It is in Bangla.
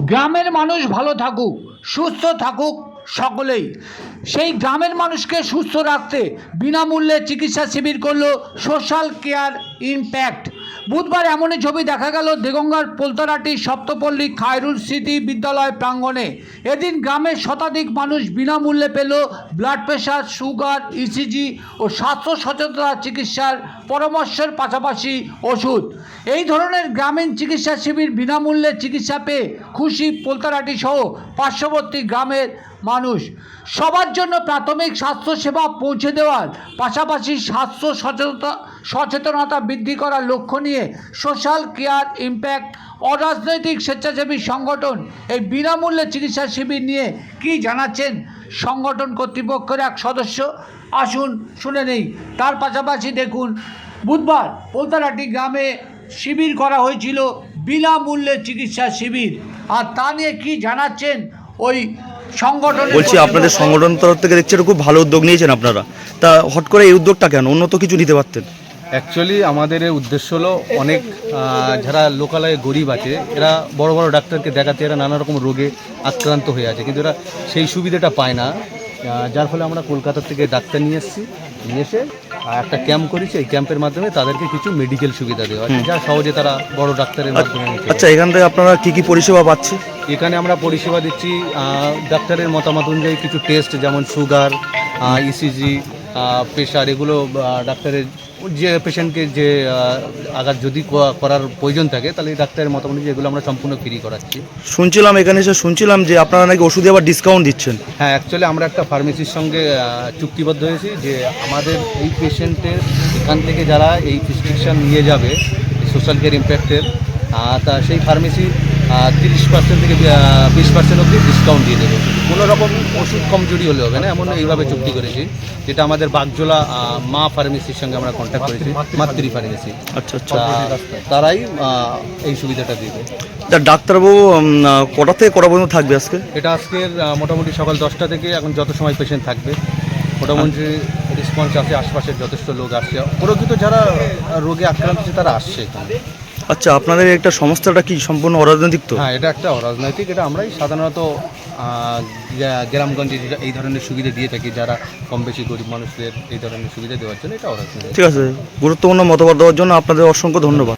গ্রামের মানুষ ভালো থাকুক, সুস্থ থাকুক সকলেই। সেই গ্রামের মানুষকে সুস্থ রাখতে বিনামূল্যে চিকিৎসা শিবির করলো সোশ্যাল কেয়ার ইমপ্যাক্ট। বুধবার এমনই ছবি দেখা গেল দেগঙ্গার পোলতারাটি সপ্তপল্লী খায়রুল স্মৃতি বিদ্যালয় প্রাঙ্গণে। এদিন গ্রামের শতাধিক মানুষ বিনামূল্যে পেল ব্লাড প্রেশার, সুগার, ইসিজি ও স্বাস্থ্য সচেতনতা চিকিৎসার পরামর্শের পাশাপাশি ওষুধ। এই ধরনের গ্রামীণ চিকিৎসা শিবির বিনামূল্যে চিকিৎসা পেয়ে খুশি পোলতারাটি সহ পার্শ্ববর্তী গ্রামের মানুষ। সবার জন্য প্রাথমিক স্বাস্থ্যসেবা পৌঁছে দেওয়ার পাশাপাশি স্বাস্থ্য সচেতনতা বৃদ্ধি করার লক্ষ্য নিয়ে সোশ্যাল কেয়ার ইমপ্যাক্ট অরাজনৈতিক স্বেচ্ছাসেবী সংগঠন এই বিনামূল্যে চিকিৎসা শিবির নিয়ে কী জানাচ্ছেন সংগঠন কর্তৃপক্ষের এক সদস্য। আসুন শুনে নেই। তার পাশাপাশি দেখুন, বুধবার পোলতারাটি গ্রামে শিবির করা হয়েছিল, বিনামূল্যে চিকিৎসা শিবির, আর তা নিয়ে কী জানাচ্ছেন ওই সংগঠন। বলছি, আপনাদের সংগঠন তরফ থেকে দেখছি খুব ভালো উদ্যোগ নিয়েছেন আপনারা, তা হট করে এই উদ্যোগটা কেন? অন্য তো কিছু নিতে পারতেন। অ্যাকচুয়ালি আমাদের এই উদ্দেশ্য হলো অনেক যারা লোকালয়ে গরিব আছে, এরা বড় বড় ডাক্তারকে দেখাতে এরা নানা রকম রোগে আক্রান্ত হয়ে আছে, কিন্তু এরা সেই সুবিধাটা পায় না। যার ফলে আমরা কলকাতা থেকে ডাক্তার নিয়ে এসে একটা ক্যাম্প করেছি। এই ক্যাম্পের মাধ্যমে তাদেরকে কিছু মেডিকেল সুবিধা দেওয়া আছে, যা সহজে তারা বড় ডাক্তারের মাধ্যমে নিতে। আচ্ছা, এখান থেকে আপনারা কি কি পরিষেবা পাচ্ছেন? এখানে আমরা পরিষেবা দিচ্ছি ডাক্তারের মতামত অনুযায়ী কিছু টেস্ট, যেমন সুগার, ইসিজি, প্রেশার, এগুলো ডাক্তারের যে পেশেন্টকে যে আঘাত যদি করার প্রয়োজন থাকে তাহলে ডাক্তারের মতামত অনুযায়ী এগুলো আমরা সম্পূর্ণ ফ্রি করাচ্ছি। শুনছিলাম এখানে এসে যে আপনারা নাকি ওষুধে আবার ডিসকাউন্ট দিচ্ছেন। হ্যাঁ, অ্যাকচুয়ালি আমরা একটা ফার্মেসির সঙ্গে চুক্তিবদ্ধ হয়েছি যে আমাদের এই পেশেন্টের এখান থেকে যারা এই প্রেসক্রিপশান নিয়ে যাবে সোশ্যাল কেয়ার ইমপ্যাক্টের, তা সেই ফার্মেসি 30% থেকে 20% অবধি ডিসকাউন্ট দিয়ে দেবে। কোনো রকম ওষুধ কমজোরি হলে হবে না, এমন এইভাবে চুক্তি করেছি, যেটা আমাদের বাগজোলা মা ফার্মেসির সঙ্গে আমরা কন্ট্যাক্ট করেছি, মাতৃ ফার্মেসি। আচ্ছা আচ্ছা, তারাই এই সুবিধাটা দিবে। ডাক্তারবাবু কটা থেকে কটা পর্যন্ত থাকবে আজকে? এটা আজকের মোটামুটি সকাল 10টা থেকে এখন যত সময় পেশেন্ট থাকবে। মোটামুটি রেসপন্স আছে, আশপাশের যথেষ্ট লোক আসছে, প্রকৃত যারা রোগে আক্রান্ত আছে তারা আসছে এখানে। আচ্ছা, আপনাদের একটা সংস্থাটা কি সম্পূর্ণ অরাজনৈতিক? তো হ্যাঁ, এটা একটা অরাজনৈতিক। এটা আমরাই সাধারণত গ্রামগঞ্জে এই ধরনের সুবিধা দিয়ে থাকি, যারা কম বেশি গরিব মানুষদের এই ধরনের সুবিধা দেওয়ার জন্য। এটা অরাজনৈতিক। ঠিক আছে, গুরুত্বপূর্ণ মতামত দেওয়ার জন্য আপনাদের অসংখ্য ধন্যবাদ।